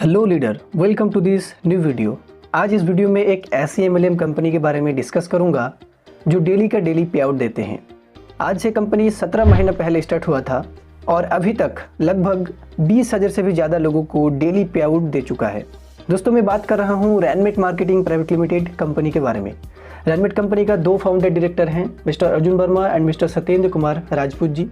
Hello leader, welcome to this new video. आज इस video में एक ऐसी एमएलएम कंपनी के बारे में डिस्कस करूंगा जो डेली का डेली पे आउट देते हैं। आज से कंपनी 17 महीना पहले स्टार्ट हुआ था और अभी तक लगभग 20,000 से भी ज़्यादा लोगों को डेली पे आउट दे चुका है। दोस्तों, मैं बात कर रहा हूँ Rainmate marketing private limited company के बारे में। रैनमेट कंपनी का 2 फाउंडर डायरेक्टर हैं, mister Arjun Verma and mister Satyendra Kumar Rajput ji.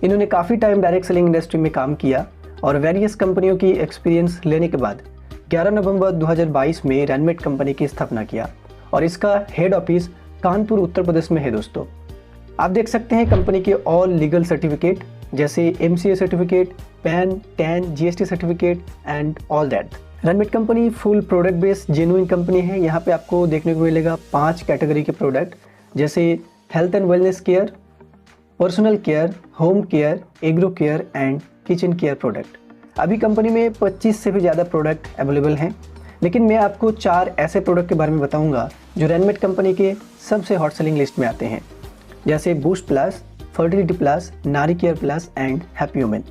इन्होंने काफ़ी टाइम डायरेक्ट सेलिंग इंडस्ट्री में काम किया और वेरियस कंपनियों की एक्सपीरियंस लेने के बाद 11 नवंबर 2022 में रैनमेट कंपनी की स्थापना किया और इसका हेड ऑफिस कानपुर उत्तर प्रदेश में है। दोस्तों, आप देख सकते हैं कंपनी के ऑल लीगल सर्टिफिकेट जैसे MCA certificate, PAN, TAN, GST certificate and all that. Rainmate company full product based genuine company है। यहाँ पे आपको देखने को मिलेगा 5 कैटेगरी के प्रोडक्ट जैसे health and wellness care, personal care, home care, agro care and kitchen care product. अभी कंपनी में 25 से भी ज़्यादा प्रोडक्ट अवेलेबल हैं, लेकिन मैं आपको 4 ऐसे प्रोडक्ट के बारे में बताऊंगा जो रैनमेट कंपनी के सबसे हॉट सेलिंग लिस्ट में आते हैं, जैसे बूस्ट प्लस, फर्टिलिटी प्लस, नारी care plus and happy women.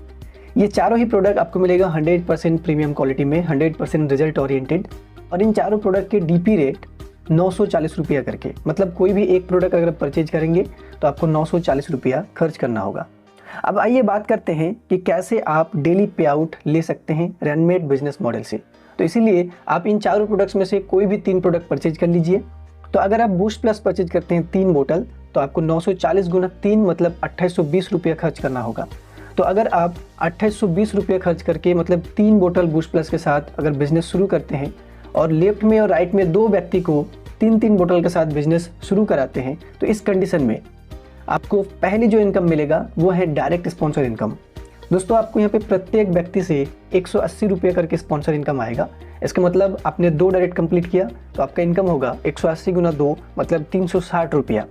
ये चारों ही प्रोडक्ट आपको मिलेगा 100% प्रीमियम क्वालिटी में, 100% रिजल्ट ओरिएंटेड। और इन चारों प्रोडक्ट के DP रेट 940 रुपया करके, मतलब कोई भी एक प्रोडक्ट अगर आप परचेज करेंगे तो आपको 940 रुपया खर्च करना होगा। अब आइए बात करते हैं कि कैसे आप डेली पे आउट ले सकते हैं रैनमेट बिजनेस मॉडल से। तो इसीलिए आप इन चारों प्रोडक्ट्स में से कोई भी 3 प्रोडक्ट परचेज कर लीजिए। तो अगर आप बूस्ट प्लस परचेज करते हैं 3 बोतल तो आपको 940 गुना 3 मतलब 2820 रुपया खर्च करना होगा। तो अगर आप 2820 रुपया खर्च करके मतलब 3 बोतल बूस्ट प्लस के साथ अगर बिजनेस शुरू करते हैं और लेफ्ट में और राइट में 2 व्यक्ति को 3-3 बोतल के साथ बिजनेस शुरू कराते हैं, तो इस कंडीशन में आपको पहली जो इनकम मिलेगा वो है डायरेक्ट स्पॉन्सर इनकम। दोस्तों, आपको यहाँ पे प्रत्येक व्यक्ति से 180 रुपये करके स्पॉन्सर इनकम आएगा। इसका मतलब आपने 2 डायरेक्ट कंप्लीट किया तो आपका इनकम होगा 180 गुना 2 मतलब 360 रुपया।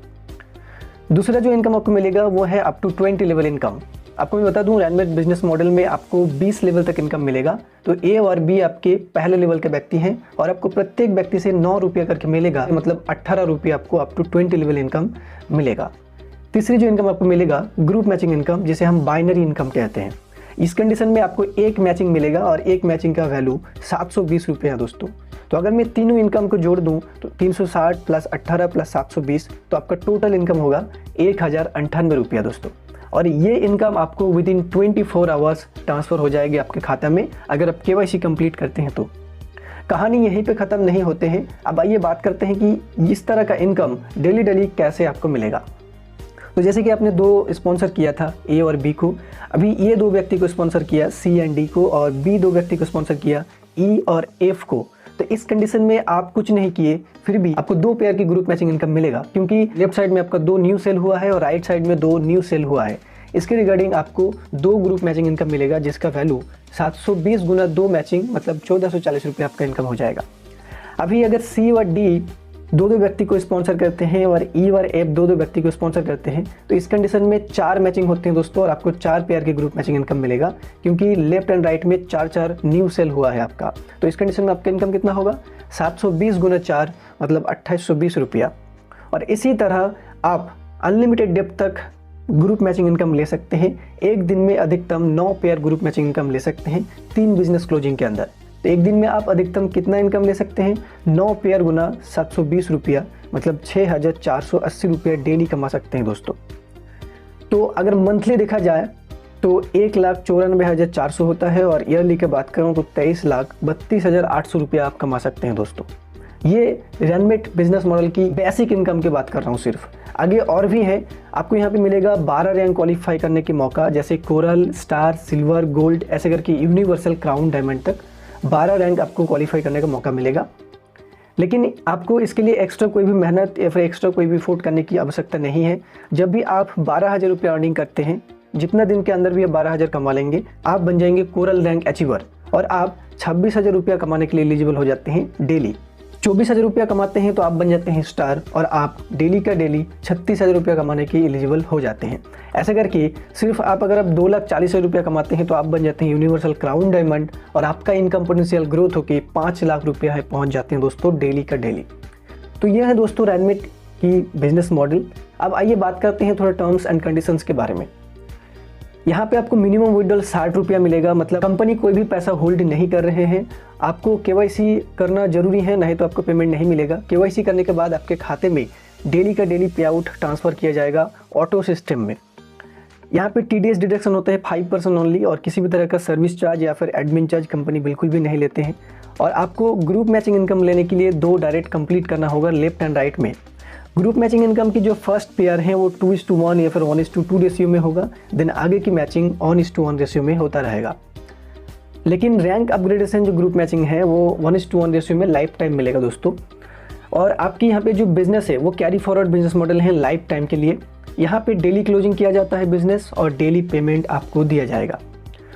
दूसरा जो इनकम आपको मिलेगा वो है अप टू 20 लेवल इनकम। आपको मैं बता दूं, रैनमेट बिजनेस मॉडल में आपको 20 लेवल तक इनकम मिलेगा। तो A और B आपके पहले लेवल के व्यक्ति हैं और आपको प्रत्येक व्यक्ति से 9 रुपया करके मिलेगा, मतलब 18 रुपया आपको अप टू 20 लेवल इनकम मिलेगा। तीसरी जो इनकम आपको मिलेगा ग्रुप मैचिंग इनकम, जिसे हम बाइनरी इनकम कहते हैं। इस कंडीशन में आपको एक मैचिंग मिलेगा और एक मैचिंग का वैल्यू 720 रुपये है। दोस्तों, तो अगर मैं तीनों इनकम को जोड़ दूं तो 360 प्लस 18 प्लस 720 तो आपका टोटल इनकम होगा 1098 रुपया। दोस्तों, और ये इनकम आपको विद इन 24 आवर्स ट्रांसफ़र हो जाएगी आपके खाते में अगर आप KYC कंप्लीट करते हैं। तो कहानी यहीं पे ख़त्म नहीं होते हैं। अब आइए बात करते हैं कि इस तरह का इनकम डेली कैसे आपको मिलेगा। तो जैसे कि आपने 2 स्पॉन्सर किया था A और B को, अभी ये 2 व्यक्ति को स्पॉन्सर किया C एंड D को और B 2 व्यक्ति को स्पॉन्सर किया E और F को। तो इस कंडीशन में आप कुछ नहीं किए फिर भी आपको 2 पेयर की ग्रुप मैचिंग इनकम मिलेगा, क्योंकि लेफ्ट साइड में आपका 2 न्यू सेल हुआ है और राइट साइड में 2 न्यू सेल हुआ है। इसके रिगार्डिंग आपको 2 ग्रुप मैचिंग इनकम मिलेगा, जिसका वैल्यू 720 गुना 2 मैचिंग मतलब 1440 रुपये आपका इनकम हो जाएगा। अभी अगर C और D 2 व्यक्ति को स्पॉन्सर करते हैं और E और F 2 व्यक्ति को स्पॉन्सर करते हैं, तो इस कंडीशन में 4 मैचिंग होते हैं दोस्तों, और आपको 4 पेयर की ग्रुप मैचिंग इनकम मिलेगा, क्योंकि लेफ्ट एंड राइट में 4 न्यू सेल हुआ है आपका। तो इस कंडीशन में आपका इनकम कितना होगा 720 गुना 4 मतलब 2820 रुपया। और इसी तरह आप अनलिमिटेड डेप्थ तक ग्रुप मैचिंग इनकम ले सकते हैं। एक दिन में अधिकतम 9 पेयर ग्रुप मैचिंग इनकम ले सकते हैं 3 बिजनेस क्लोजिंग के अंदर। तो एक दिन में आप अधिकतम कितना इनकम ले सकते हैं 9 पेयर गुना 720 रुपया मतलब 6480 रुपया डेली कमा सकते हैं। दोस्तों, तो अगर मंथली देखा जाए तो 1,94,400 होता है और ईयरली की बात करूं तो 23,32,800 रुपया आप कमा सकते हैं। दोस्तों, ये रैनमेट बिजनेस मॉडल की बेसिक इनकम की बात कर रहा हूँ सिर्फ। आगे और भी है, आपको यहाँ पे मिलेगा 12 रैंक क्वालिफाई करने के मौका, जैसे कोरल, स्टार, सिल्वर, गोल्ड ऐसे करके यूनिवर्सल, क्राउन, डायमंड तक 12 रैंक आपको क्वालिफाई करने का मौका मिलेगा। लेकिन आपको इसके लिए एक्स्ट्रा कोई भी मेहनत या फिर एक्स्ट्रा कोई भी एफर्ट करने की आवश्यकता नहीं है। जब भी आप 12,000 रुपये अर्निंग करते हैं, जितना दिन के अंदर भी आप 12,000 कमा लेंगे, आप बन जाएंगे कोरल रैंक अचीवर और आप 26,000 रुपया कमाने के लिए एलिजिबल हो जाते हैं डेली। 24,000 रुपया कमाते हैं तो आप बन जाते हैं स्टार और आप डेली का डेली 36,000 रुपया कमाने के एलिजिबल हो जाते हैं। ऐसा करके सिर्फ आप अगर आप 2,40,000 रुपया कमाते हैं तो आप बन जाते हैं यूनिवर्सल, क्राउन, डायमंड और आपका इनकम पोटेंशियल ग्रोथ होकर 5 लाख रुपया है पहुंच जाते हैं दोस्तों डेली का डेली। तो यह है दोस्तों रैनमेट की बिजनेस मॉडल। अब आइए बात करते हैं थोड़ा टर्म्स एंड कंडीशंस के बारे में। यहाँ पे आपको मिनिमम विड्रॉल 60 रुपया मिलेगा, मतलब कंपनी कोई भी पैसा होल्ड नहीं कर रहे हैं। आपको केवाईसी करना जरूरी है, नहीं तो आपको पेमेंट नहीं मिलेगा। केवाईसी करने के बाद आपके खाते में डेली का डेली पे आउट ट्रांसफ़र किया जाएगा ऑटो सिस्टम में। यहाँ पे TDS डिडक्शन होता है 5% ओनली, और किसी भी तरह का सर्विस चार्ज या फिर एडमिन चार्ज कंपनी बिल्कुल भी नहीं लेते हैं। और आपको ग्रुप मैचिंग इनकम लेने के लिए 2 डायरेक्ट कंप्लीट करना होगा लेफ्ट एंड राइट में। ग्रुप मैचिंग इनकम की जो फर्स्ट पेयर है वो 2:1 या फिर 1:2 रेशियो में होगा, देन आगे की मैचिंग 1:1 रेशियो में होता रहेगा। लेकिन रैंक अपग्रेडेशन जो ग्रुप मैचिंग है वो 1:1 रेशियो में लाइफ टाइम मिलेगा दोस्तों। और आपकी यहाँ पे जो बिजनेस है वो कैरी फॉरवर्ड बिजनेस मॉडल है लाइफ टाइम के लिए। यहाँ पे डेली क्लोजिंग किया जाता है बिजनेस और डेली पेमेंट आपको दिया जाएगा।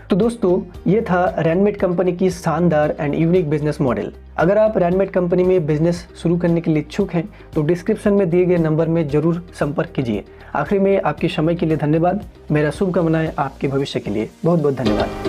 तो दोस्तों ये था रैनमेट कंपनी की शानदार एंड यूनिक बिजनेस मॉडल। अगर आप रैनमेट कंपनी में बिजनेस शुरू करने के लिए इच्छुक हैं तो डिस्क्रिप्शन में दिए गए नंबर में ज़रूर संपर्क कीजिए। आखिर में आपके समय के लिए धन्यवाद। मेरा शुभकामनाएं आपके भविष्य के लिए। बहुत बहुत धन्यवाद।